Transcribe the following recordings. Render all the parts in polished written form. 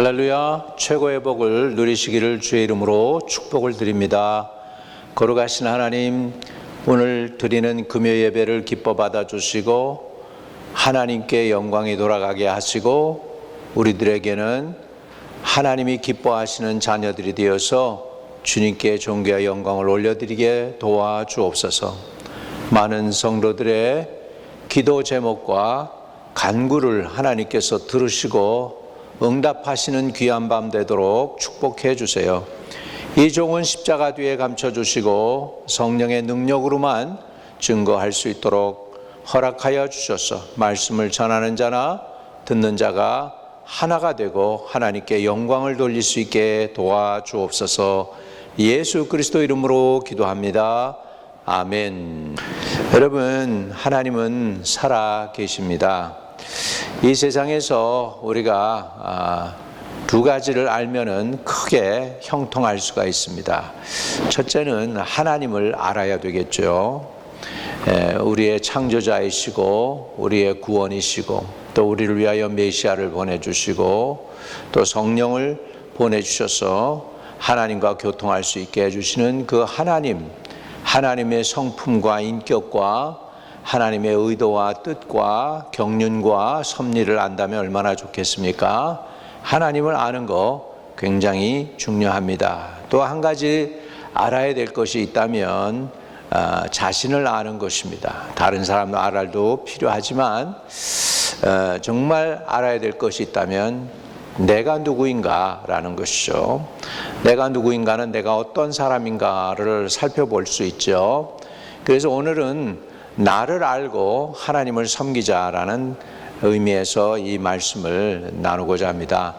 할렐루야, 최고의 복을 누리시기를 주의 이름으로 축복을 드립니다. 거룩하신 하나님, 오늘 드리는 금요 예배를 기뻐 받아주시고 하나님께 영광이 돌아가게 하시고 우리들에게는 하나님이 기뻐하시는 자녀들이 되어서 주님께 존귀와 영광을 올려드리게 도와주옵소서. 많은 성도들의 기도 제목과 간구를 하나님께서 들으시고 응답하시는 귀한 밤 되도록 축복해 주세요. 이 종은 십자가 뒤에 감춰주시고 성령의 능력으로만 증거할 수 있도록 허락하여 주셔서 말씀을 전하는 자나 듣는 자가 하나가 되고 하나님께 영광을 돌릴 수 있게 도와주옵소서. 예수 그리스도 이름으로 기도합니다. 아멘. 여러분, 하나님은 살아 계십니다. 이 세상에서 우리가 두 가지를 알면은 크게 형통할 수가 있습니다. 첫째는 하나님을 알아야 되겠죠. 우리의 창조자이시고 우리의 구원이시고 또 우리를 위하여 메시아를 보내주시고 또 성령을 보내주셔서 하나님과 교통할 수 있게 해주시는 그 하나님의 성품과 인격과 하나님의 의도와 뜻과 경륜과 섭리를 안다면 얼마나 좋겠습니까? 하나님을 아는 거 굉장히 중요합니다. 또 한 가지 알아야 될 것이 있다면 자신을 아는 것입니다. 다른 사람도 알아도 필요하지만 정말 알아야 될 것이 있다면 내가 누구인가라는 것이죠. 내가 누구인가는 내가 어떤 사람인가를 살펴볼 수 있죠. 그래서 오늘은 나를 알고 하나님을 섬기자라는 의미에서 이 말씀을 나누고자 합니다.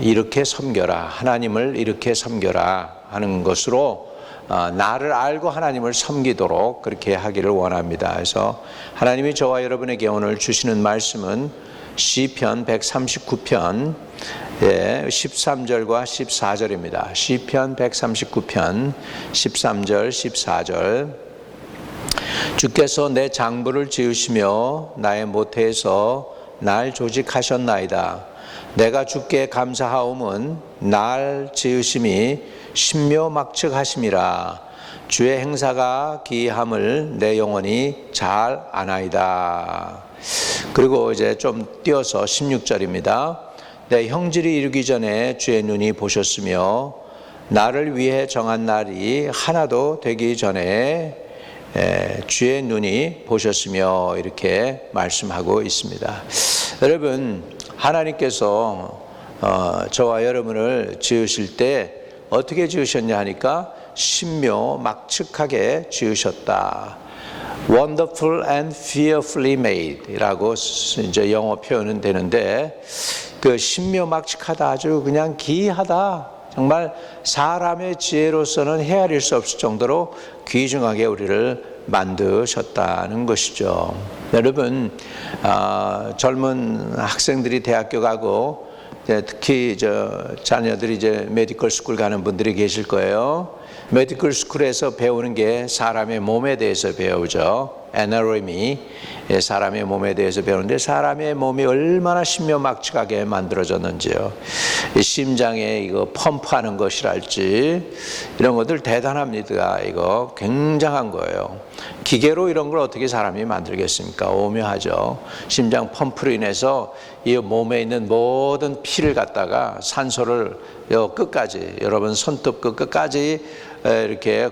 이렇게 섬겨라, 하나님을 이렇게 섬겨라 하는 것으로 나를 알고 하나님을 섬기도록 그렇게 하기를 원합니다. 그래서 하나님이 저와 여러분에게 오늘 주시는 말씀은 시편 139편 13절과 14절입니다. 시편 139편 13절 14절. 주께서 내 장부를 지으시며 나의 모태에서 날 조직하셨나이다. 내가 주께 감사하옴은 날 지으심이 신묘막측하심이라. 주의 행사가 기이함을 내 영혼이 잘 아나이다. 그리고 이제 좀 띄어서 16절입니다. 내 형질이 이르기 전에 주의 눈이 보셨으며 나를 위해 정한 날이 하나도 되기 전에 주의 눈이 보셨으며 이렇게 말씀하고 있습니다. 여러분, 하나님께서 저와 여러분을 지으실 때 어떻게 지으셨냐 하니까 신묘막측하게 지으셨다. Wonderful and fearfully made 라고 이제 영어 표현은 되는데 그 신묘막측하다, 아주 그냥 기이하다, 정말 사람의 지혜로서는 헤아릴 수 없을 정도로 귀중하게 우리를 만드셨다는 것이죠. 여러분, 젊은 학생들이 대학교 가고 특히 자녀들이 이제 메디컬 스쿨 가는 분들이 계실 거예요. 메디컬 스쿨에서 배우는 게 사람의 몸에 대해서 배우죠. 애나토미, 사람의 몸에 대해서 배우는데 사람의 몸이 얼마나 신묘막측하게 만들어졌는지요. 심장에 이거 펌프하는 것이랄지 이런 것들 대단합니다. 이거 굉장한 거예요. 기계로 이런 걸 어떻게 사람이 만들겠습니까? 오묘하죠. 심장 펌프로 인해서 이 몸에 있는 모든 피를 갖다가 산소를 끝까지, 여러분 손톱 끝까지 이렇게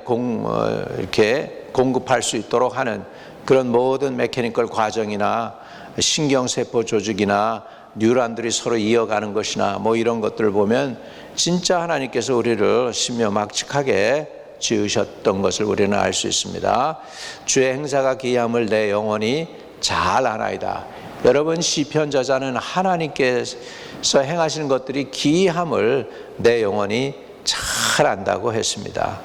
공급할 수 있도록 하는 그런 모든 메커니컬 과정이나 신경세포 조직이나 뉴런들이 서로 이어가는 것이나 뭐 이런 것들을 보면 진짜 하나님께서 우리를 신묘막측하게 지으셨던 것을 우리는 알 수 있습니다. 주의 행사가 기이함을 내 영혼이 잘 아나이다. 여러분, 시편 저자는 하나님께서 행하시는 것들이 기이함을 내 영혼이 잘 안다고 했습니다.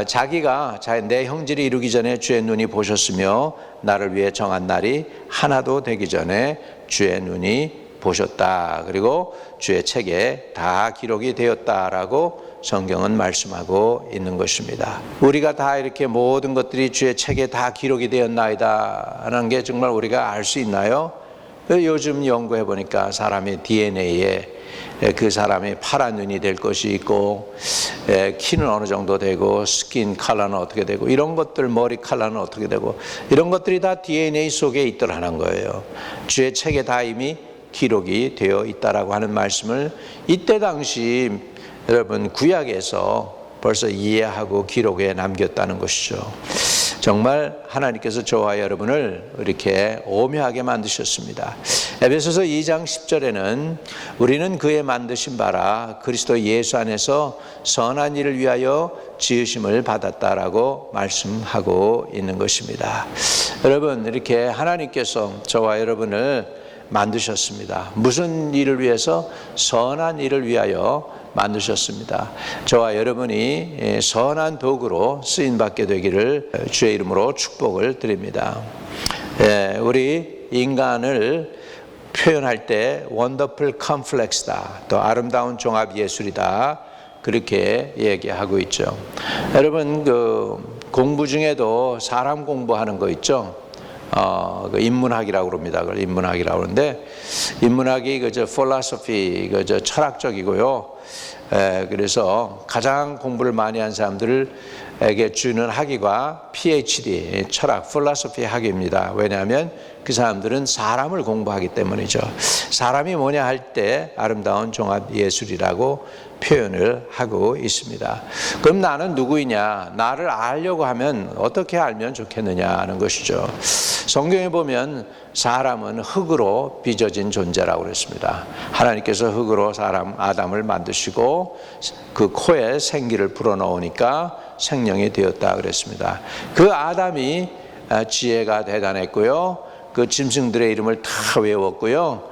자기가 내 형질이 이루기 전에 주의 눈이 보셨으며 나를 위해 정한 날이 하나도 되기 전에 주의 눈이 보셨다. 그리고 주의 책에 다 기록이 되었다라고 성경은 말씀하고 있는 것입니다. 우리가 다 이렇게 모든 것들이 주의 책에 다 기록이 되었나이다 하는 게 정말 우리가 알 수 있나요? 요즘 연구해 보니까 사람의 DNA에 그 사람이 파란 눈이 될 것이 있고, 키는 어느 정도 되고, 스킨 컬러는 어떻게 되고, 이런 것들, 머리 컬러는 어떻게 되고, 이런 것들이 다 DNA 속에 있더라는 거예요. 주의 책에 다 이미 기록이 되어 있다라고 하는 말씀을 이때 당시 여러분 구약에서 벌써 이해하고 기록에 남겼다는 것이죠. 정말 하나님께서 저와 여러분을 이렇게 오묘하게 만드셨습니다. 에베소서 2장 10절에는 우리는 그의 만드신 바라 그리스도 예수 안에서 선한 일을 위하여 지으심을 받았다라고 말씀하고 있는 것입니다. 여러분, 이렇게 하나님께서 저와 여러분을 만드셨습니다. 무슨 일을 위해서? 선한 일을 위하여 만드셨습니다. 저와 여러분이 선한 도구로 쓰임받게 되기를 주의 이름으로 축복을 드립니다. 우리 인간을 표현할 때 원더풀 컴플렉스다, 또 아름다운 종합 예술이다, 그렇게 얘기하고 있죠. 여러분, 그 공부 중에도 사람 공부하는 거 있죠. 그 인문학이라고 그럽니다. 그걸 인문학이라고 그러는데, 인문학이 그저 philosophy, 그저 철학적이고요. 그래서 가장 공부를 많이 한 사람들에게 주는 학위가 PhD, 철학, philosophy 학위입니다. 왜냐하면 그 사람들은 사람을 공부하기 때문이죠. 사람이 뭐냐 할 때 아름다운 종합 예술이라고 표현을 하고 있습니다. 그럼 나는 누구이냐? 나를 알려고 하면 어떻게 알면 좋겠느냐 하는 것이죠. 성경에 보면 사람은 흙으로 빚어진 존재라고 그랬습니다. 하나님께서 흙으로 사람 아담을 만드시고 그 코에 생기를 불어넣으니까 생명이 되었다 그랬습니다. 그 아담이 지혜가 대단했고요. 그 짐승들의 이름을 다 외웠고요.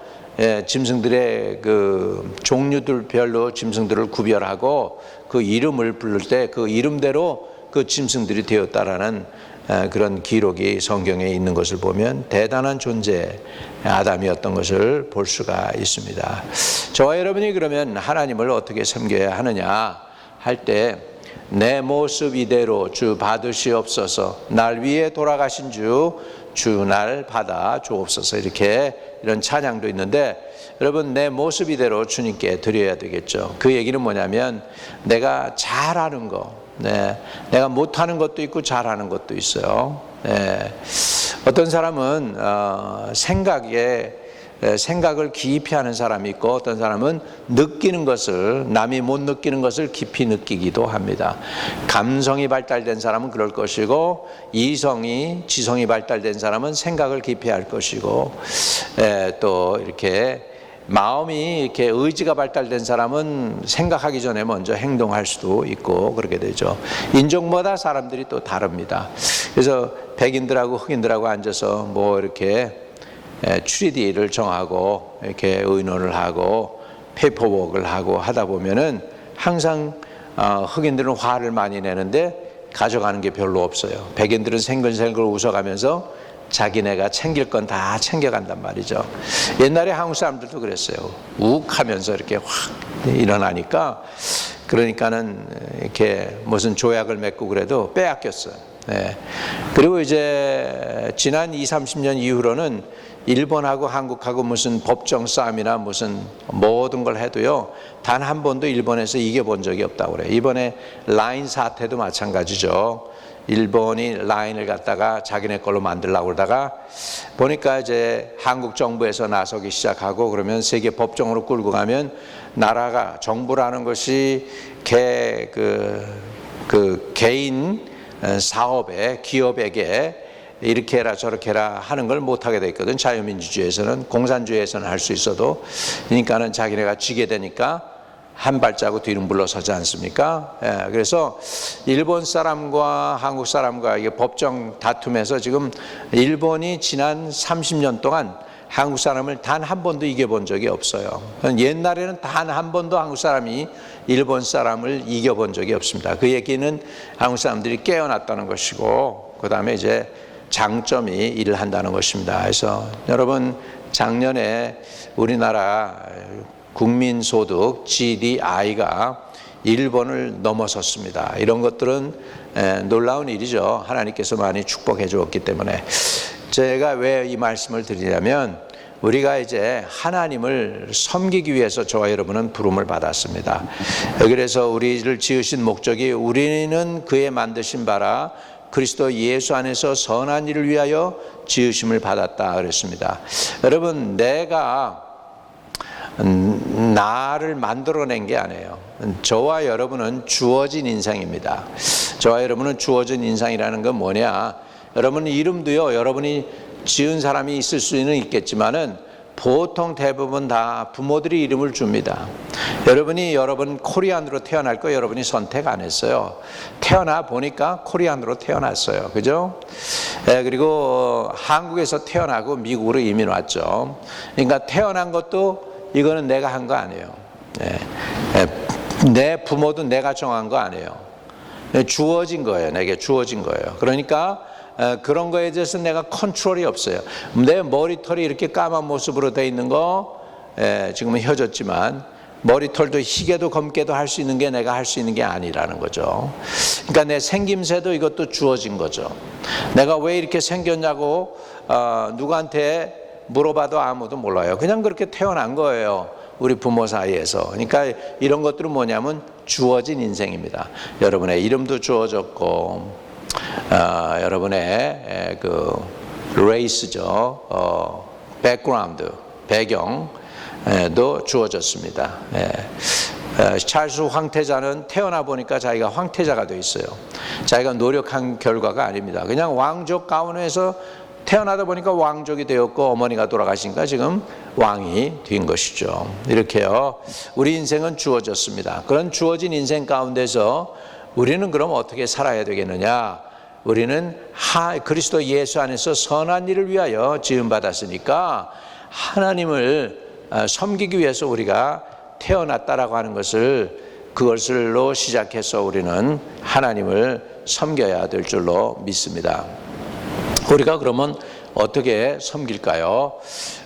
짐승들의 그 종류들별로 짐승들을 구별하고 그 이름을 부를 때 그 이름대로 그 짐승들이 되었다라는 그런 기록이 성경에 있는 것을 보면 대단한 존재 아담이었던 것을 볼 수가 있습니다. 저와 여러분이 그러면 하나님을 어떻게 섬겨야 하느냐 할 때 내 모습 이대로 주 받으시옵소서, 날 위해 돌아가신 주 날 받아 주옵소서, 이런 찬양도 있는데, 여러분 내 모습 이대로 주님께 드려야 되겠죠. 그 얘기는 뭐냐면 내가 잘하는 거, 내가 못하는 것도 있고 잘하는 것도 있어요. 어떤 사람은 생각을 깊이 하는 사람이 있고, 어떤 사람은 느끼는 것을, 남이 못 느끼는 것을 깊이 느끼기도 합니다. 감성이 발달된 사람은 그럴 것이고, 지성이 발달된 사람은 생각을 깊이 할 것이고, 또 이렇게 마음이 이렇게 의지가 발달된 사람은 생각하기 전에 먼저 행동할 수도 있고 그렇게 되죠. 인종마다 사람들이 또 다릅니다. 그래서 백인들하고 흑인들하고 앉아서 뭐 이렇게 추리디를 정하고 이렇게 의논을 하고 페이퍼워크를 하고 하다 보면은 항상 흑인들은 화를 많이 내는데 가져가는 게 별로 없어요. 백인들은 생글생글 웃어가면서 자기네가 챙길 건 다 챙겨간단 말이죠. 옛날에 한국 사람들도 그랬어요. 욱 하면서 이렇게 확 일어나니까, 그러니까는 이렇게 무슨 조약을 맺고 그래도 빼앗겼어요. 그리고 이제 지난 20-30년 이후로는 일본하고 한국하고 무슨 법정 싸움이나 무슨 모든 걸 해도요, 단 한 번도 일본에서 이겨본 적이 없다고 그래요. 이번에 라인 사태도 마찬가지죠. 일본이 라인을 갖다가 자기네 걸로 만들려고 그러다가 보니까 이제 한국 정부에서 나서기 시작하고, 그러면 세계 법정으로 끌고 가면 나라가, 정부라는 것이 개인 사업에, 기업에게 이렇게 해라 저렇게 해라 하는 걸 못하게 돼 있거든. 자유민주주의에서는, 공산주의에서는 할 수 있어도. 그러니까는 자기네가 지게 되니까 한 발자국 뒤로 물러서지 않습니까? 그래서 일본 사람과 한국 사람과 이게 법정 다툼에서 지금 일본이 지난 30년 동안 한국 사람을 단 한 번도 이겨본 적이 없어요. 옛날에는 단 한 번도 한국 사람이 일본 사람을 이겨본 적이 없습니다. 그 얘기는 한국 사람들이 깨어났다는 것이고, 그 다음에 이제 장점이 일을 한다는 것입니다. 그래서 여러분, 작년에 우리나라 국민소득 GDI가 일본을 넘어섰습니다. 이런 것들은 놀라운 일이죠. 하나님께서 많이 축복해 주었기 때문에. 제가 왜 이 말씀을 드리냐면, 우리가 이제 하나님을 섬기기 위해서 저와 여러분은 부름을 받았습니다. 그래서 우리를 지으신 목적이 우리는 그의 만드신 바라 그리스도 예수 안에서 선한 일을 위하여 지으심을 받았다 그랬습니다. 여러분, 내가 나를 만들어낸 게 아니에요. 저와 여러분은 주어진 인생입니다. 저와 여러분은 주어진 인생이라는 건 뭐냐? 여러분 이름도요, 여러분이 지은 사람이 있을 수는 있겠지만은 보통 대부분 다 부모들이 이름을 줍니다. 여러분 코리안으로 태어날 거 여러분이 선택 안 했어요. 태어나 보니까 코리안으로 태어났어요. 그죠? 그리고 한국에서 태어나고 미국으로 이민 왔죠. 그러니까 태어난 것도 이거는 내가 한 거 아니에요. 내 부모도 내가 정한 거 아니에요. 주어진 거예요. 내게 주어진 거예요. 그러니까 그런 거에 대해서 내가 컨트롤이 없어요. 내 머리털이 이렇게 까만 모습으로 돼 있는 거 지금은 혀졌지만 머리털도 희게도 검게도 할 수 있는 게 내가 할 수 있는 게 아니라는 거죠. 그러니까 내 생김새도 이것도 주어진 거죠. 내가 왜 이렇게 생겼냐고 누구한테 물어봐도 아무도 몰라요. 그냥 그렇게 태어난 거예요. 우리 부모 사이에서. 그러니까 이런 것들은 뭐냐면 주어진 인생입니다. 여러분의 이름도 주어졌고 여러분의 그 레이스죠. 백그라운드, 배경도 주어졌습니다. 찰스 황태자는 태어나 보니까 자기가 황태자가 돼 있어요. 자기가 노력한 결과가 아닙니다. 그냥 왕족 가문에서 태어나다 보니까 왕족이 되었고 어머니가 돌아가시니까 지금 왕이 된 것이죠. 이렇게요. 우리 인생은 주어졌습니다. 그런 주어진 인생 가운데서 우리는 그럼 어떻게 살아야 되겠느냐? 우리는 그리스도 예수 안에서 선한 일을 위하여 지음받았으니까 하나님을 섬기기 위해서 우리가 태어났다라고 하는 그것을로 시작해서 우리는 하나님을 섬겨야 될 줄로 믿습니다. 우리가 그러면 어떻게 섬길까요?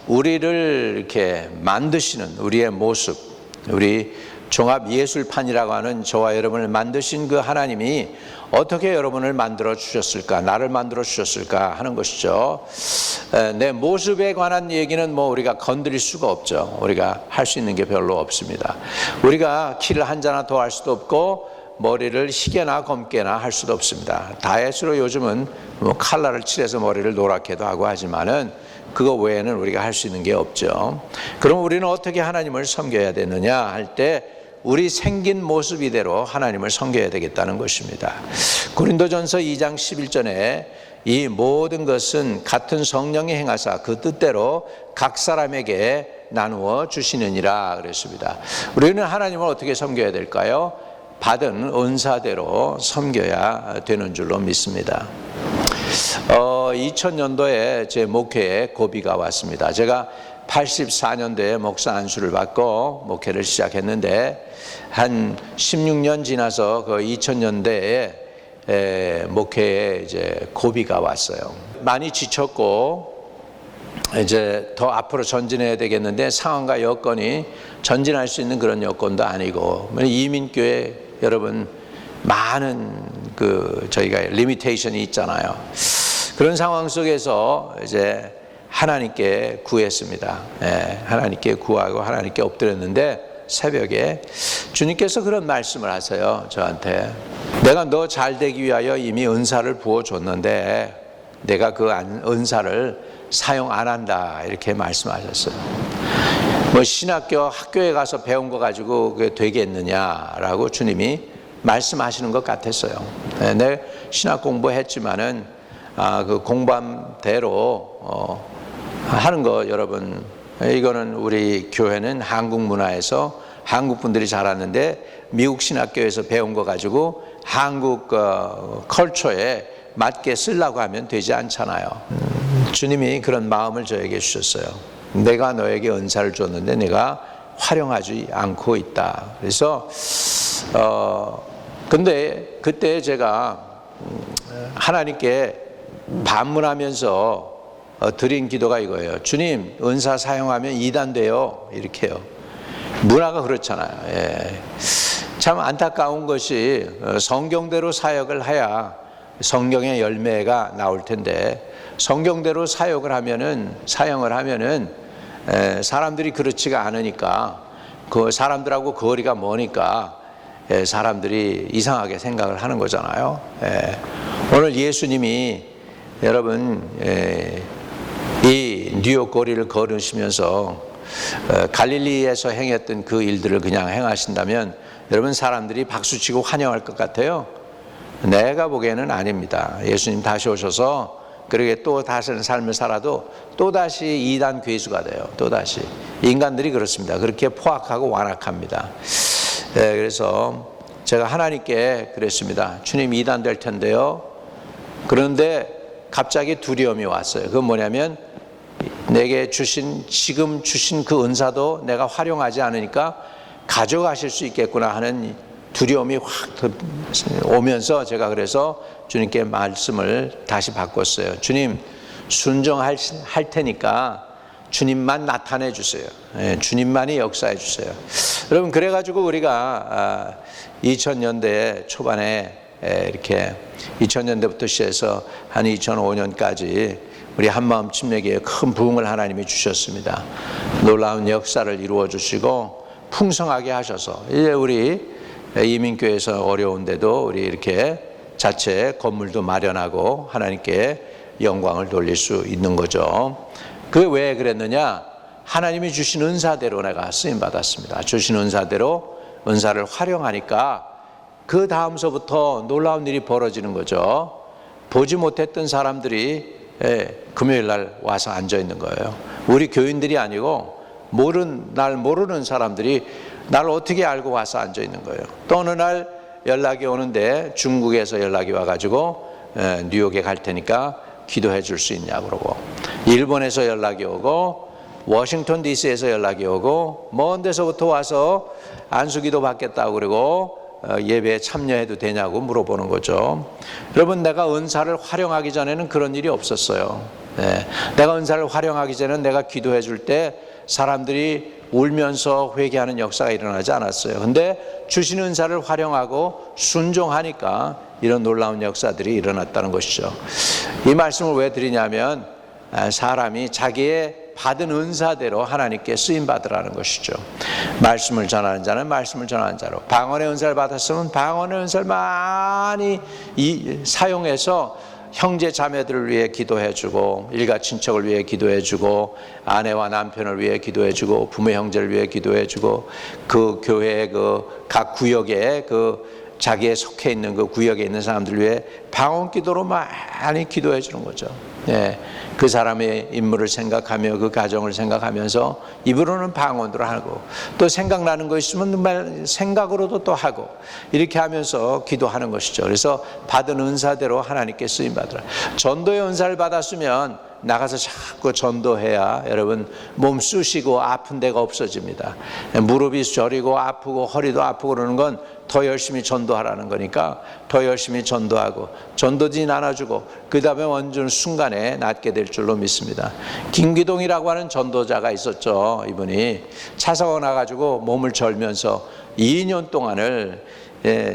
우리를 이렇게 만드시는 우리의 모습, 우리 종합예술판이라고 하는 저와 여러분을 만드신 그 하나님이 어떻게 여러분을 만들어 주셨을까, 나를 만들어 주셨을까 하는 것이죠. 내 모습에 관한 얘기는 뭐 우리가 건드릴 수가 없죠. 우리가 할 수 있는 게 별로 없습니다. 우리가 키를 한 자나 더 할 수도 없고 머리를 희게나 검게나 할 수도 없습니다. 다이어트로 요즘은 뭐 칼라를 칠해서 머리를 노랗게도 하고 하지만은 그거 외에는 우리가 할 수 있는 게 없죠. 그럼 우리는 어떻게 하나님을 섬겨야 되느냐 할 때 우리 생긴 모습 이대로 하나님을 섬겨야 되겠다는 것입니다. 고린도전서 2장 11절에 이 모든 것은 같은 성령이 행하사 그 뜻대로 각 사람에게 나누어 주시느니라 그랬습니다. 우리는 하나님을 어떻게 섬겨야 될까요? 받은 은사대로 섬겨야 되는 줄로 믿습니다. 2000년도에 제 목회에 고비가 왔습니다. 제가 84년도에 목사 안수를 받고 목회를 시작했는데 한 16년 지나서 그 2000년대에 목회에 이제 고비가 왔어요. 많이 지쳤고 이제 더 앞으로 전진해야 되겠는데 상황과 여건이 전진할 수 있는 그런 여건도 아니고 이민교회 여러분 많은 저희가 리미테이션이 있잖아요. 그런 상황 속에서 이제 하나님께 구했습니다. 하나님께 구하고 하나님께 엎드렸는데 새벽에 주님께서 그런 말씀을 하세요. 저한테 내가 너 잘 되기 위하여 이미 은사를 부어줬는데 내가 그 은사를 사용 안 한다 이렇게 말씀하셨어요. 뭐 신학교 학교에 가서 배운 거 가지고 그게 되겠느냐라고 주님이 말씀하시는 것 같았어요. 내 신학 공부했지만은 그 공부한 대로 하는 거 여러분 이거는 우리 교회는 한국 문화에서 한국 분들이 잘하는데 미국 신학교에서 배운 거 가지고 한국 컬처에 맞게 쓰려고 하면 되지 않잖아요. 주님이 그런 마음을 저에게 주셨어요. 내가 너에게 은사를 줬는데 내가 활용하지 않고 있다. 그래서 근데 그때 제가 하나님께 반문하면서 드린 기도가 이거예요. 주님, 은사 사용하면 이단돼요. 이렇게요. 문화가 그렇잖아요. 참 안타까운 것이 성경대로 사역을 해야 성경의 열매가 나올 텐데 성경대로 사용을 하면은 사람들이 그렇지가 않으니까, 그 사람들하고 거리가 머니까 사람들이 이상하게 생각을 하는 거잖아요. 오늘 예수님이 여러분 이 뉴욕 거리를 걸으시면서 갈릴리에서 행했던 그 일들을 그냥 행하신다면 여러분 사람들이 박수치고 환영할 것 같아요? 내가 보기에는 아닙니다. 예수님 다시 오셔서 그렇게 또 다른 삶을 살아도 또다시 이단 괴수가 돼요. 또다시 인간들이 그렇습니다. 그렇게 포악하고 완악합니다. 그래서 제가 하나님께 그랬습니다. 주님, 이단 될 텐데요. 그런데 갑자기 두려움이 왔어요. 그건 뭐냐면 내게 지금 주신 그 은사도 내가 활용하지 않으니까 가져가실 수 있겠구나 하는 두려움이 확 오면서 제가 그래서 주님께 말씀을 다시 바꿨어요. 주님, 순종할 테니까 주님만 나타내 주세요. 주님만이 역사해 주세요. 여러분, 그래가지고 우리가 2000년대 초반에 이렇게 2000년대부터 시작해서 한 2005년까지 우리 한마음 침례교회에 큰 부흥을 하나님이 주셨습니다. 놀라운 역사를 이루어 주시고 풍성하게 하셔서 이제 우리 이민교회에서 어려운데도 우리 이렇게 자체 건물도 마련하고 하나님께 영광을 돌릴 수 있는 거죠. 그게 왜 그랬느냐? 하나님이 주신 은사대로 내가 쓰임 받았습니다. 주신 은사대로 은사를 활용하니까 그 다음서부터 놀라운 일이 벌어지는 거죠. 보지 못했던 사람들이 금요일 날 와서 앉아 있는 거예요. 우리 교인들이 아니고 날 모르는 사람들이 날 어떻게 알고 와서 앉아 있는 거예요. 또 어느 날 연락이 오는데 중국에서 연락이 와가지고 뉴욕에 갈 테니까 기도해 줄 수 있냐고 그러고, 일본에서 연락이 오고 워싱턴 DC에서 연락이 오고 먼 데서부터 와서 안수기도 받겠다고 그러고 예배에 참여해도 되냐고 물어보는 거죠. 여러분, 내가 은사를 활용하기 전에는 그런 일이 없었어요. 내가 은사를 활용하기 전에는 내가 기도해 줄 때 사람들이 울면서 회개하는 역사가 일어나지 않았어요. 근데 주신 은사를 활용하고 순종하니까 이런 놀라운 역사들이 일어났다는 것이죠. 이 말씀을 왜 드리냐면 사람이 자기의 받은 은사대로 하나님께 쓰임 받으라는 것이죠. 말씀을 전하는 자는 말씀을 전하는 자로, 방언의 은사를 받았으면 방언의 은사를 많이 사용해서 형제 자매들을 위해 기도해주고, 일가 친척을 위해 기도해주고, 아내와 남편을 위해 기도해주고, 부모 형제를 위해 기도해주고, 그 교회의 그 각 구역에 자기에 속해 있는 그 구역에 있는 사람들을 위해 방언 기도로 많이 기도해 주는 거죠. 그 사람의 인물을 생각하며 그 가정을 생각하면서 입으로는 방언으로 하고, 또 생각나는 거 있으면 정말 생각으로도 또 하고, 이렇게 하면서 기도하는 것이죠. 그래서 받은 은사대로 하나님께 쓰임 받으라. 전도의 은사를 받았으면 나가서 자꾸 전도해야 여러분 몸 쑤시고 아픈 데가 없어집니다. 무릎이 저리고 아프고 허리도 아프고 그러는 건 더 열심히 전도하라는 거니까 더 열심히 전도하고, 전도지 나눠주고 그 다음에 완전 순간에 낫게 될 줄로 믿습니다. 김기동이라고 하는 전도자가 있었죠. 이분이 차사고 나가지고 몸을 절면서 2년 동안을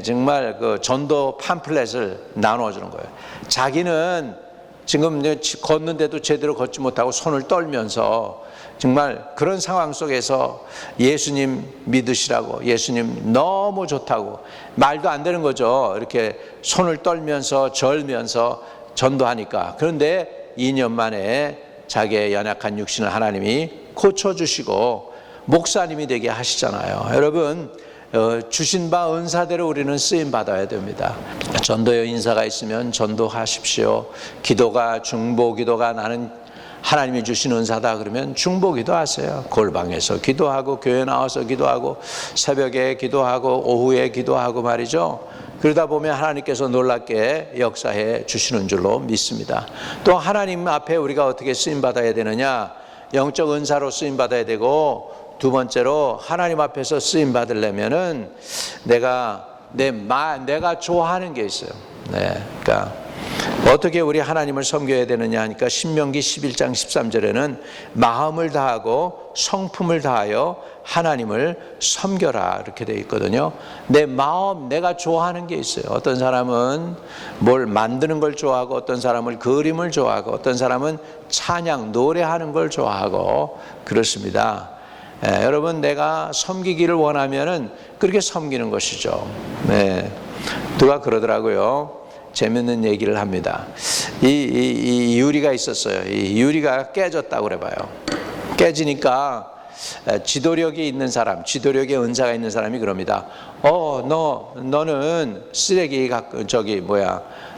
정말 그 전도 팜플렛을 나눠주는 거예요. 자기는 지금 걷는데도 제대로 걷지 못하고 손을 떨면서 정말 그런 상황 속에서 예수님 믿으시라고, 예수님 너무 좋다고, 말도 안 되는 거죠. 이렇게 손을 떨면서 절면서 전도하니까. 그런데 2년 만에 자기의 연약한 육신을 하나님이 고쳐주시고 목사님이 되게 하시잖아요. 여러분, 주신 바 은사대로 우리는 쓰임 받아야 됩니다. 전도의 인사가 있으면 전도하십시오. 기도가 중보 기도가 나는 하나님이 주신 은사다 그러면 중보 기도하세요. 골방에서 기도하고 교회 나와서 기도하고 새벽에 기도하고 오후에 기도하고 말이죠. 그러다 보면 하나님께서 놀랍게 역사해 주시는 줄로 믿습니다. 또 하나님 앞에 우리가 어떻게 쓰임 받아야 되느냐? 영적 은사로 쓰임 받아야 되고, 두 번째로 하나님 앞에서 쓰임 받으려면은 내가 좋아하는 게 있어요. 그러니까 어떻게 우리 하나님을 섬겨야 되느냐 하니까 신명기 11장 13절에는 마음을 다하고 성품을 다하여 하나님을 섬겨라 이렇게 되어 있거든요. 내 마음, 내가 좋아하는 게 있어요. 어떤 사람은 뭘 만드는 걸 좋아하고, 어떤 사람은 그림을 좋아하고, 어떤 사람은 찬양, 노래하는 걸 좋아하고 그렇습니다. 여러분, 내가 섬기기를 원하면은 그렇게 섬기는 것이죠. 누가 그러더라고요. 재밌는 얘기를 합니다. 이 유리가 있었어요. 이 유리가 깨졌다고 그래봐요. 깨지니까 지도력이 있는 사람, 지도력의 은사가 있는 사람이 그럽니다. 너는 쓰레기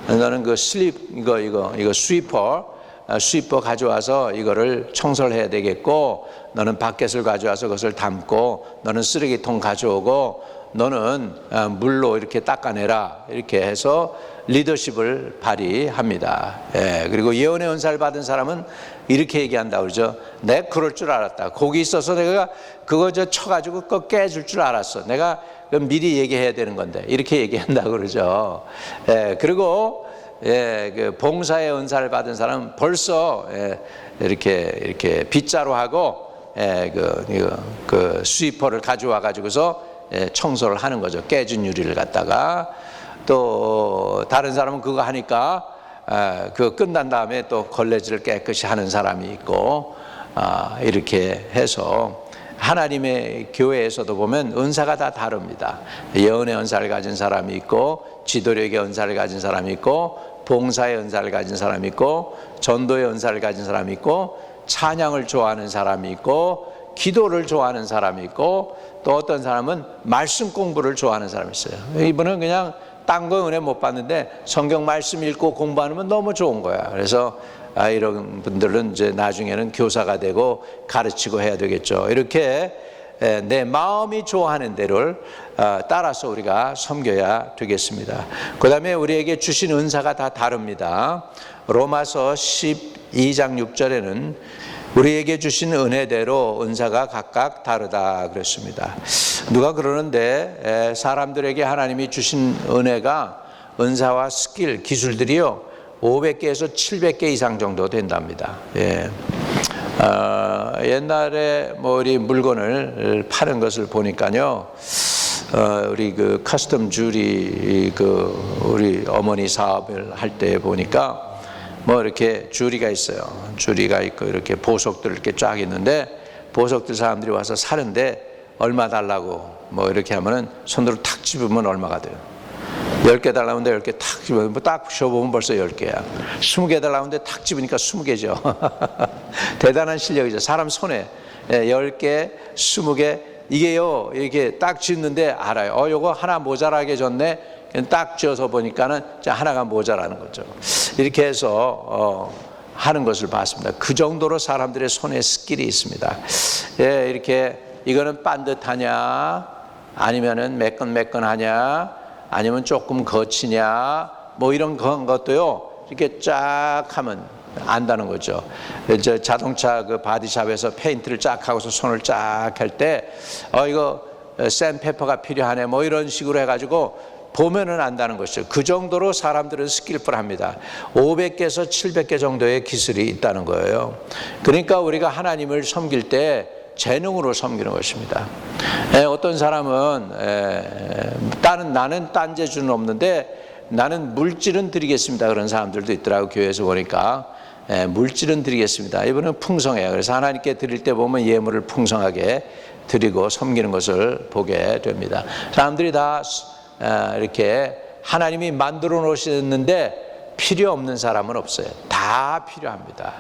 너는 그 스위퍼 가져와서 이거를 청소를 해야 되겠고, 너는 바켓을 가져와서 그것을 담고, 너는 쓰레기통 가져오고, 너는 물로 이렇게 닦아내라 이렇게 해서 리더십을 발휘합니다. 그리고 예언의 은사를 받은 사람은 이렇게 얘기한다 그러죠. 내가 그럴 줄 알았다. 거기 있어서 내가 그거 쳐가지고 그거 깨질 줄 알았어. 내가 미리 얘기해야 되는 건데 이렇게 얘기한다 그러죠. 그리고 그 봉사의 은사를 받은 사람은 벌써 이렇게 빗자루 하고 그 스위퍼를 가져와 가지고서 청소를 하는 거죠. 깨진 유리를 갖다가. 또 다른 사람은 그거 하니까 그거 끝난 다음에 또 걸레질을 깨끗이 하는 사람이 있고, 이렇게 해서 하나님의 교회에서도 보면 은사가 다 다릅니다. 예언의 은사를 가진 사람이 있고, 지도력의 은사를 가진 사람이 있고, 봉사의 은사를 가진 사람이 있고, 전도의 은사를 가진 사람이 있고, 찬양을 좋아하는 사람이 있고, 기도를 좋아하는 사람이 있고, 또 어떤 사람은 말씀 공부를 좋아하는 사람이 있어요. 이분은 그냥 딴 거 은혜 못 받는데 성경 말씀 읽고 공부하면 너무 좋은 거야. 그래서 이런 분들은 이제 나중에는 교사가 되고 가르치고 해야 되겠죠. 이렇게 내 마음이 좋아하는 대로를 따라서 우리가 섬겨야 되겠습니다. 그 다음에 우리에게 주신 은사가 다 다릅니다. 로마서 12장 6절에는 우리에게 주신 은혜대로 은사가 각각 다르다 그랬습니다. 누가 그러는데 사람들에게 하나님이 주신 은사와 스킬, 기술들이요 500개에서 700개 이상 정도 된답니다. 옛날에 우리 물건을 파는 것을 보니까요, 우리 그 커스텀 주리 우리 어머니 사업을 할 때 보니까 이렇게 주리가 있어요. 주리가 있고 이렇게 보석들 이렇게 쫙 있는데, 보석들 사람들이 와서 사는데 얼마 달라고 이렇게 하면은 손으로 탁 집으면 얼마가 돼요? 10개 달라는데 10개 탁 집으면 딱 쉬어보면 벌써 10개야. 20개 달라는데 탁 집으니까 20개죠. 대단한 실력이죠. 사람 손에 10개, 20개 이게요 이렇게 딱 쥐는데 알아요. 요거 하나 모자라게 줬네. 딱 쥐어서 보니까는 하나가 모자라는 거죠. 이렇게 해서 하는 것을 봤습니다. 그 정도로 사람들의 손에 스킬이 있습니다. 이렇게 이거는 반듯하냐, 아니면은 매끈매끈하냐, 아니면 조금 거치냐, 이런 것도요 이렇게 쫙 하면 안다는 거죠. 이제 자동차 그 바디샵에서 페인트를 쫙 하고서 손을 쫙 할 때 이거 샌페퍼가 필요하네 이런 식으로 해가지고 보면은 안다는 것이죠. 그 정도로 사람들은 스킬풀합니다. 500개에서 700개 정도의 기술이 있다는 거예요. 그러니까 우리가 하나님을 섬길 때 재능으로 섬기는 것입니다. 어떤 사람은 나는 딴 재주는 없는데 나는 물질은 드리겠습니다. 그런 사람들도 있더라고. 교회에서 보니까 물질은 드리겠습니다. 이분은 풍성해요. 그래서 하나님께 드릴 때 보면 예물을 풍성하게 드리고 섬기는 것을 보게 됩니다. 사람들이 다 이렇게 하나님이 만들어 놓으셨는데 필요 없는 사람은 없어요. 다 필요합니다.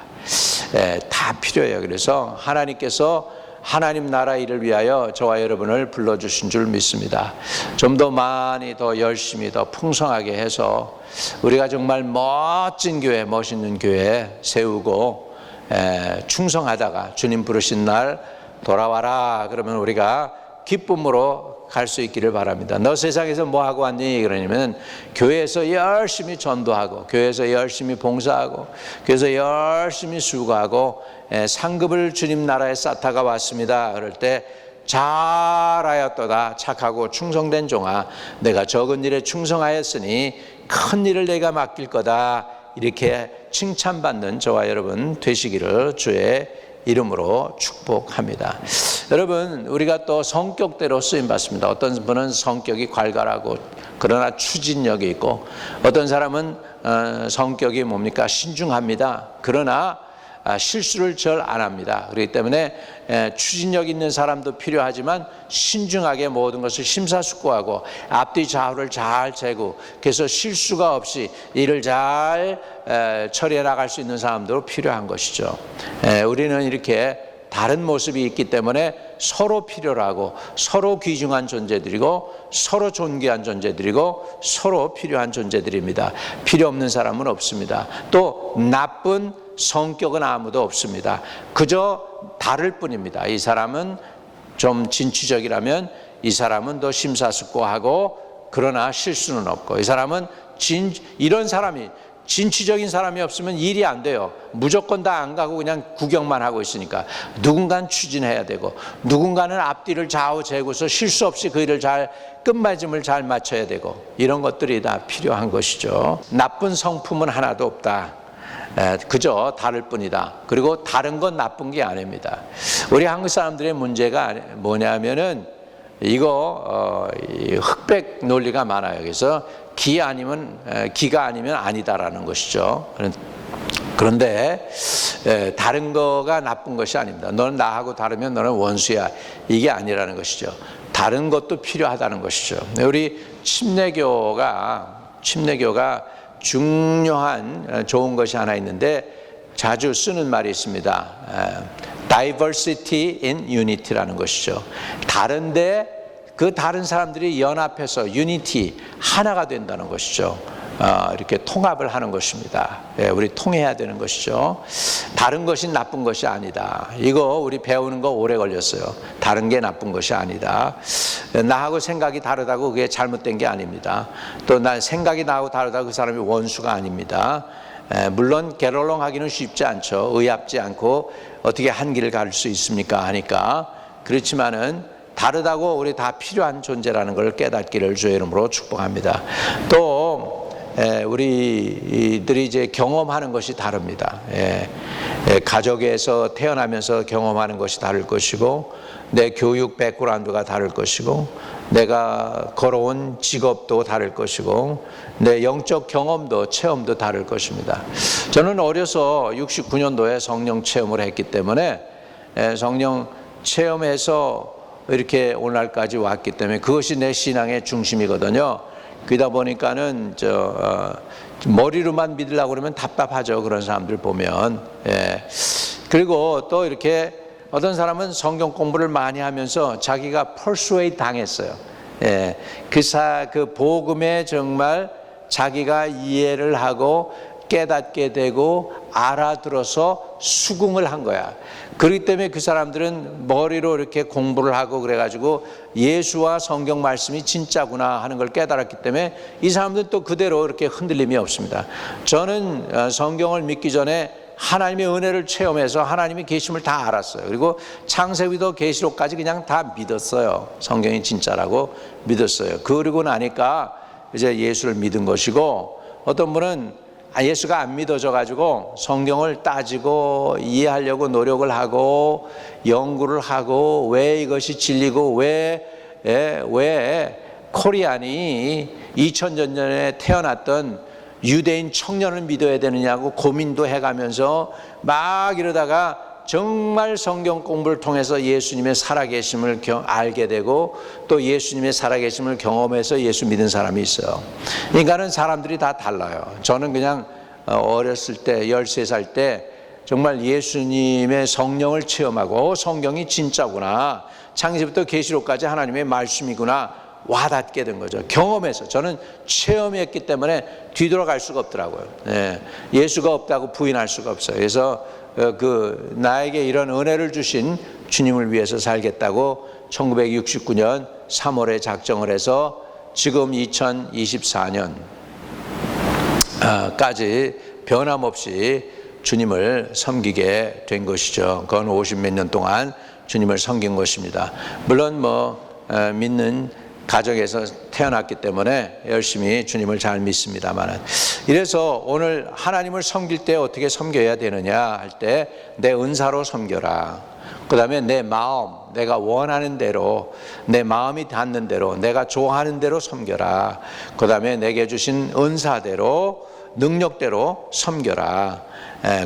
다 필요해요. 그래서 하나님께서 하나님 나라 일을 위하여 저와 여러분을 불러주신 줄 믿습니다. 좀 더 많이 더 열심히 더 풍성하게 해서 우리가 정말 멋진 교회, 멋있는 교회 세우고 충성하다가 주님 부르신 날 돌아와라 그러면 우리가 기쁨으로 갈 수 있기를 바랍니다. 너 세상에서 뭐 하고 왔니? 그러냐면 교회에서 열심히 전도하고, 교회에서 열심히 봉사하고, 교회에서 열심히 수고하고, 상급을 주님 나라에 쌓다가 왔습니다. 그럴 때 잘하였도다 착하고 충성된 종아, 내가 적은 일에 충성하였으니 큰 일을 내가 맡길 거다. 이렇게 칭찬받는 저와 여러분 되시기를 주의 이름으로 축복합니다. 여러분, 우리가 또 성격대로 쓰임받습니다. 어떤 분은 성격이 괄괄하고 그러나 추진력이 있고, 어떤 사람은 성격이 뭡니까? 신중합니다. 그러나 실수를 절 안 합니다. 그렇기 때문에 추진력 있는 사람도 필요하지만 신중하게 모든 것을 심사숙고하고 앞뒤 좌우를 잘 재고, 그래서 실수가 없이 일을 잘 처리해 나갈 수 있는 사람도 필요한 것이죠. 우리는 이렇게 다른 모습이 있기 때문에 서로 필요로 하고, 서로 귀중한 존재들이고, 서로 존귀한 존재들이고, 서로 필요한 존재들입니다. 필요 없는 사람은 없습니다. 또 나쁜 성격은 아무도 없습니다. 그저 다를 뿐입니다. 이 사람은 좀 진취적이라면 이 사람은 더 심사숙고하고, 그러나 실수는 없고, 이 사람은 이런 사람이 진취적인 사람이 없으면 일이 안 돼요. 무조건 다 안 가고 그냥 구경만 하고 있으니까 누군가는 추진해야 되고, 누군가는 앞뒤를 좌우 재고서 실수 없이 그 일을 잘 끝맺음을 잘 맞춰야 되고, 이런 것들이 다 필요한 것이죠. 나쁜 성품은 하나도 없다. 그저 다를 뿐이다. 그리고 다른 건 나쁜 게 아닙니다. 우리 한국 사람들의 문제가 뭐냐면은 이거 흑백 논리가 많아요. 그래서 기가 아니면 아니다라는 것이죠. 그런데 다른 거가 나쁜 것이 아닙니다. 너는 나하고 다르면 너는 원수야, 이게 아니라는 것이죠. 다른 것도 필요하다는 것이죠. 우리 침례교가 중요한 좋은 것이 하나 있는데 자주 쓰는 말이 있습니다. Diversity in Unity라는 것이죠. 다른데 그 다른 사람들이 연합해서 유니티, 하나가 된다는 것이죠. 이렇게 통합을 하는 것입니다. 우리 통해야 되는 것이죠. 다른 것이 나쁜 것이 아니다. 이거 우리 배우는 거 오래 걸렸어요. 다른 게 나쁜 것이 아니다. 나하고 생각이 다르다고 그게 잘못된 게 아닙니다. 또 난 생각이 나하고 다르다고 그 사람이 원수가 아닙니다. 물론 get-along 하기는 쉽지 않죠. 의합지 않고 어떻게 한 길을 갈 수 있습니까 하니까. 그렇지만은 다르다고 우리 다 필요한 존재라는 걸 깨닫기를 주의 이름으로 축복합니다. 또 우리들이 이제 경험하는 것이 다릅니다. 가족에서 태어나면서 경험하는 것이 다를 것이고, 내 교육 백그라운드가 다를 것이고, 내가 걸어온 직업도 다를 것이고, 내 영적 경험도 체험도 다를 것입니다. 저는 어려서 69년도에 성령 체험을 했기 때문에 성령 체험에서 이렇게 오늘날까지 왔기 때문에 그것이 내 신앙의 중심이거든요. 그러다 보니까는 머리로만 믿으려고 그러면 답답하죠. 그런 사람들 보면. 그리고 또 이렇게 어떤 사람은 성경 공부를 많이 하면서 자기가 persuade 당했어요. 그 복음에 정말 자기가 이해를 하고 깨닫게 되고 알아들어서 수긍을 한 거야. 그렇기 때문에 그 사람들은 머리로 이렇게 공부를 하고 그래가지고 예수와 성경 말씀이 진짜구나 하는 걸 깨달았기 때문에 이 사람들은 또 그대로 이렇게 흔들림이 없습니다. 저는 성경을 믿기 전에 하나님의 은혜를 체험해서 하나님의 계심을 다 알았어요. 그리고 창세기도 계시록까지 그냥 다 믿었어요. 성경이 진짜라고 믿었어요. 그러고 나니까 이제 예수를 믿은 것이고, 어떤 분은 예수가 안 믿어져 가지고 성경을 따지고 이해하려고 노력을 하고 연구를 하고, 왜 이것이 진리고 왜 코리안이 2000년 전에 태어났던 유대인 청년을 믿어야 되느냐고 고민도 해가면서 막 이러다가 정말 성경 공부를 통해서 예수님의 살아계심을 알게 되고 또 예수님의 살아계심을 경험해서 예수 믿은 사람이 있어요. 인간은 사람들이 다 달라요. 저는 그냥 어렸을 때 13살 때 정말 예수님의 성령을 체험하고 성경이 진짜구나, 창세기부터 계시록까지 하나님의 말씀이구나 와닿게 된 거죠. 경험해서. 저는 체험했기 때문에 뒤돌아갈 수가 없더라고요. 예수가 없다고 부인할 수가 없어요. 그래서 나에게 이런 은혜를 주신 주님을 위해서 살겠다고 1969년 3월에 작정을 해서 지금 2024년까지 변함없이 주님을 섬기게 된 것이죠. 그건 50몇 년 동안 주님을 섬긴 것입니다. 물론 믿는 가정에서 태어났기 때문에 열심히 주님을 잘 믿습니다만, 이래서 오늘 하나님을 섬길 때 어떻게 섬겨야 되느냐 할 때 내 은사로 섬겨라. 그 다음에 내 마음, 내가 원하는 대로, 내 마음이 닿는 대로, 내가 좋아하는 대로 섬겨라. 그 다음에 내게 주신 은사대로, 능력대로 섬겨라.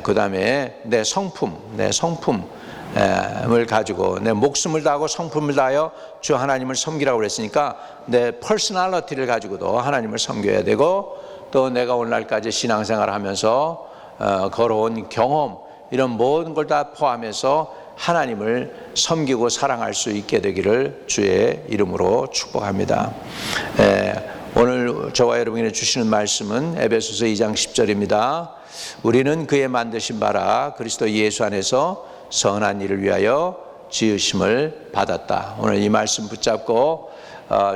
그 다음에 내 성품을 가지고 내 목숨을 다하고 성품을 다하여 주 하나님을 섬기라고 그랬으니까 내 퍼스널리티를 가지고도 하나님을 섬겨야 되고, 또 내가 오늘날까지 신앙생활을 하면서 걸어온 경험, 이런 모든 걸 다 포함해서 하나님을 섬기고 사랑할 수 있게 되기를 주의 이름으로 축복합니다. 오늘 저와 여러분에게 주시는 말씀은 에베소서 2장 10절입니다. 우리는 그의 만드신 바라 그리스도 예수 안에서 선한 일을 위하여 지으심을 받았다. 오늘 이 말씀 붙잡고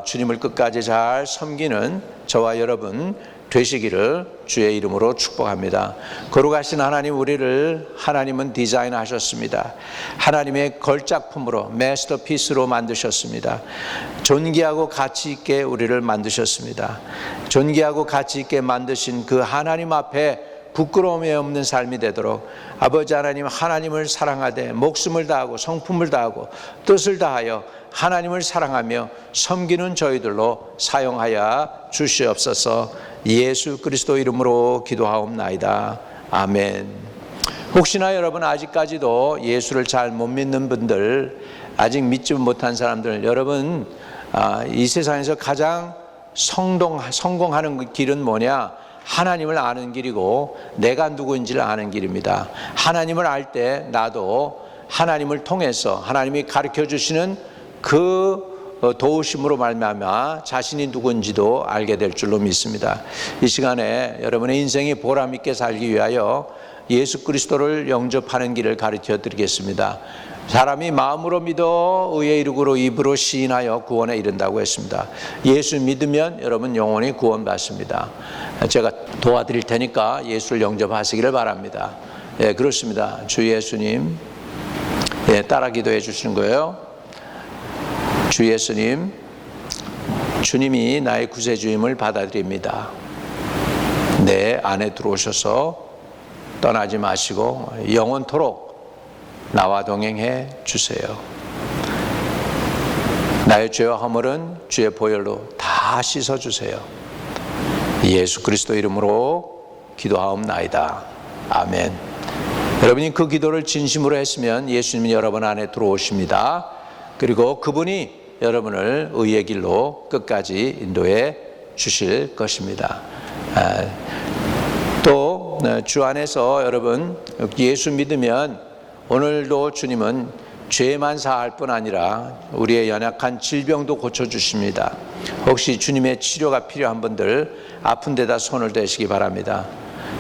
주님을 끝까지 잘 섬기는 저와 여러분 되시기를 주의 이름으로 축복합니다. 거룩하신 하나님, 우리를 하나님은 디자인하셨습니다. 하나님의 걸작품으로, 마스터피스로 만드셨습니다. 존귀하고 가치 있게 우리를 만드셨습니다. 존귀하고 가치 있게 만드신 그 하나님 앞에 부끄러움이 없는 삶이 되도록 아버지 하나님, 하나님을 사랑하되 목숨을 다하고 성품을 다하고 뜻을 다하여 하나님을 사랑하며 섬기는 저희들로 사용하여 주시옵소서. 예수 그리스도 이름으로 기도하옵나이다. 아멘. 혹시나 여러분 아직까지도 예수를 잘 못 믿는 분들, 아직 믿지 못한 사람들, 여러분 이 세상에서 가장 성공하는 길은 뭐냐? 하나님을 아는 길이고 내가 누구인지를 아는 길입니다. 하나님을 알 때 나도 하나님을 통해서 하나님이 가르쳐 주시는 그 도우심으로 말미암아 자신이 누군지도 알게 될 줄로 믿습니다. 이 시간에 여러분의 인생이 보람 있게 살기 위하여 예수 그리스도를 영접하는 길을 가르쳐 드리겠습니다. 사람이 마음으로 믿어 의에 이르고 입으로 시인하여 구원에 이른다고 했습니다. 예수 믿으면 여러분 영원히 구원받습니다. 제가 도와드릴 테니까 예수를 영접하시기를 바랍니다. 예, 그렇습니다. 주 예수님, 따라 기도해 주시는 거예요. 주 예수님, 주님이 나의 구세주임을 받아들입니다. 내 안에 들어오셔서 떠나지 마시고 영원토록 나와 동행해 주세요. 나의 죄와 허물은 주의 보혈로 다 씻어주세요. 예수 그리스도 이름으로 기도하옵나이다. 아멘. 여러분이 그 기도를 진심으로 했으면 예수님이 여러분 안에 들어오십니다. 그리고 그분이 여러분을 의의 길로 끝까지 인도해 주실 것입니다. 또 주 안에서 여러분 예수 믿으면 오늘도 주님은 죄만 사할 뿐 아니라 우리의 연약한 질병도 고쳐주십니다. 혹시 주님의 치료가 필요한 분들 아픈 데다 손을 대시기 바랍니다.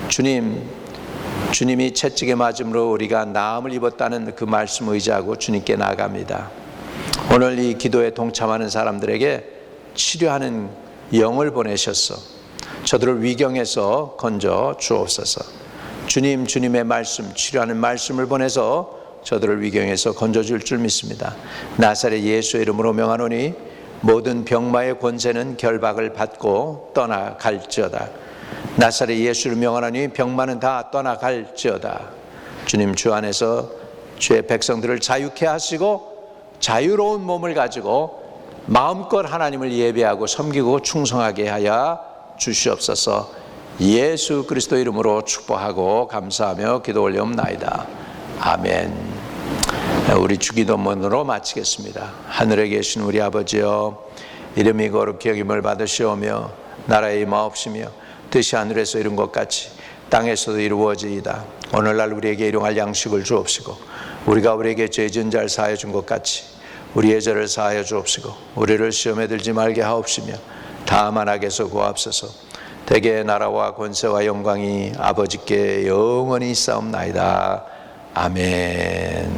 주님이 채찍에 맞음으로 우리가 나음을 입었다는 그 말씀 의지하고 주님께 나아갑니다. 오늘 이 기도에 동참하는 사람들에게 치료하는 영을 보내셔서 저들을 위경에서 건져 주옵소서. 주님의 말씀, 치료하는 말씀을 보내서 저들을 위경에서 건져줄 줄 믿습니다. 나사렛 예수의 이름으로 명하노니 모든 병마의 권세는 결박을 받고 떠나갈지어다. 나사렛 예수를 명하노니 병마는 다 떠나갈지어다. 주님, 주 안에서 주의 백성들을 자유케 하시고 자유로운 몸을 가지고 마음껏 하나님을 예배하고 섬기고 충성하게 하여 주시옵소서. 예수 그리스도 이름으로 축복하고 감사하며 기도 올려옵나이다. 아멘. 우리 주기도문으로 마치겠습니다. 하늘에 계신 우리 아버지여, 이름이 거룩히 여김을 받으시오며 나라의 임하옵시며 뜻이 하늘에서 이룬 것 같이 땅에서도 이루어지이다. 오늘날 우리에게 일용할 양식을 주옵시고 우리가 우리에게 죄 지은 자를 사하여 준 것 같이 우리의 죄를 사하여 주옵시고 우리를 시험에 들지 말게 하옵시며 다만 악에서 구하옵소서. 대개 나라와 권세와 영광이 아버지께 영원히 있사옵나이다. 아멘.